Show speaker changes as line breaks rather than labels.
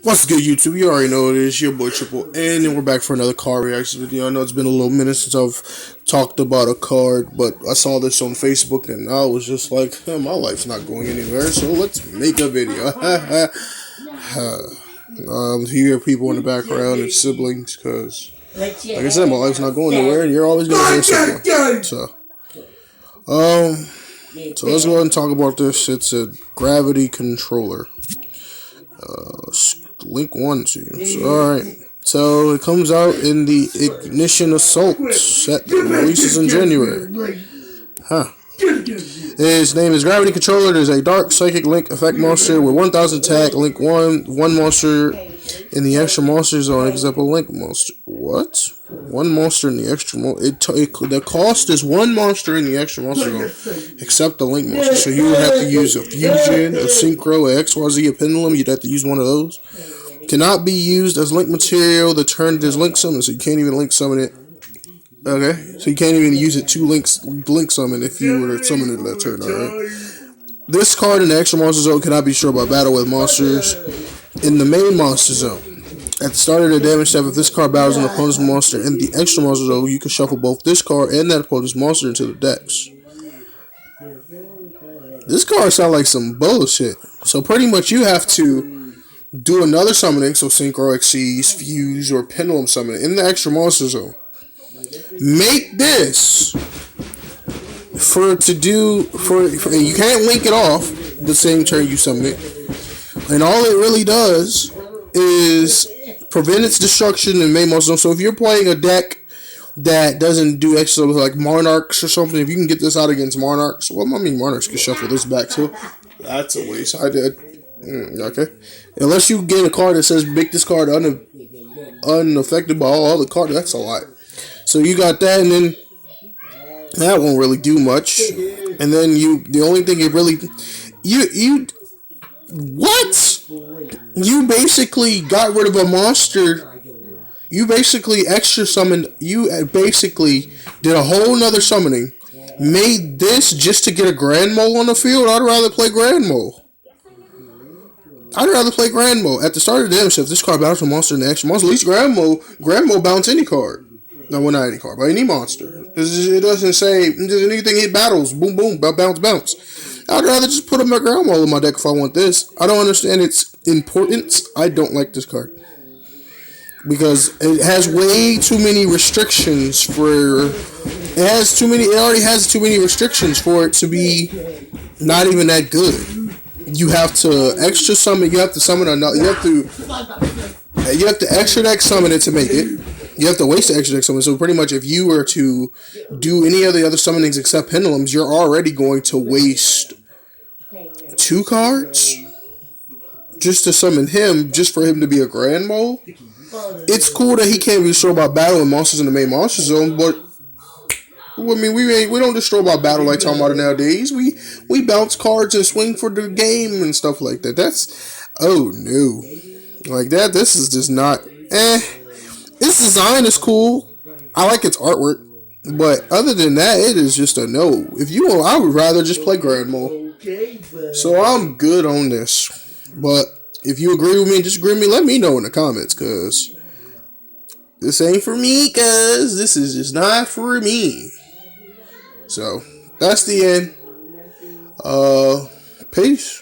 What's good, YouTube? You already know it is your boy Triple N, and we're back for another card reaction video. I know it's been a little minute since I've talked about a card, but I saw this on Facebook and I was just like, my life's not going anywhere, so let's make a video. Hear people in the background and siblings, because, like I said, my life's not going anywhere, and you're always going to hear someone. So let's go ahead and talk about this. It's a gravity controller. Link 1 seems. Alright. So it comes out in the Ignition Assault set that releases in January. His name is Gravity Controller. There's a Dark Psychic Link effect monster with 1000 attack. Link 1 monster in the extra monster zone. Example Link monster. What? One monster in the extra the cost is one monster in the extra monster zone, except the Link monster. So you would have to use a Fusion, a Synchro, a XYZ, a Pendulum. You'd have to use one of those. Cannot be used as Link material. The turn is Link summon, so you can't even Link summon it. Okay, so you can't even use it to Link summon if you were to summon it that turn. Alright. This card in the extra monster zone cannot be destroyed by battle with monsters in the main monster zone. At the start of the damage step, if this card battles an opponent's monster in the extra monster zone, you can shuffle both this card and that opponent's monster into the decks. This card sounds like some bullshit. So pretty much you have to do another summoning, so Synchro, Xyz, Fuse, or Pendulum summon in the extra monster zone. Make this you can't link it off the same turn you summon it. And all it really does is prevent its destruction in main monster zone. So if you're playing a deck that doesn't do extra like Monarchs or something, if you can get this out against Monarchs, well, I mean, Monarchs can shuffle this back too. That's a waste. I did. Okay. Unless you get a card that says make this card unaffected by all other cards, that's a lot. So you got that, and then that won't really do much. And then the only thing it really, you basically got rid of a monster. You basically extra summoned. You basically did a whole nother summoning. Made this just to get a Grand Mole on the field. I'd rather play Grand Mole. At the start of the damage, if this card battles a monster in the extra monster, at least Grand Mole bounce any card. No, well, not any card, but any monster. It doesn't say anything it battles. Boom, boom, bounce. I'd rather just put a Grand Mole in my deck if I want this. I don't understand its importance. I don't like this card because it has way too many restrictions for. It already has too many restrictions for it to be not even that good. You have to extra summon. You have to summon another. You have to extra deck summon it to make it. You have to waste the extra deck summon. So pretty much, if you were to do any of the other summonings except Pendulums, you're already going to waste 2 cards just to summon him, just for him to be a Grand Mole. It's cool that he can't be destroyed by battling monsters in the main monster zone, but I mean, we don't destroy by battle like talking about it nowadays. We bounce cards and swing for the game and stuff like that. That's no, like that. This is just not. This design is cool. I like its artwork, but other than that, it is just a no. I would rather just play Grand Mole. So I'm good on this. But if you agree with me, disagree with me, let me know in the comments, cause this ain't for me. Cause this is just not for me. So that's the end. Peace.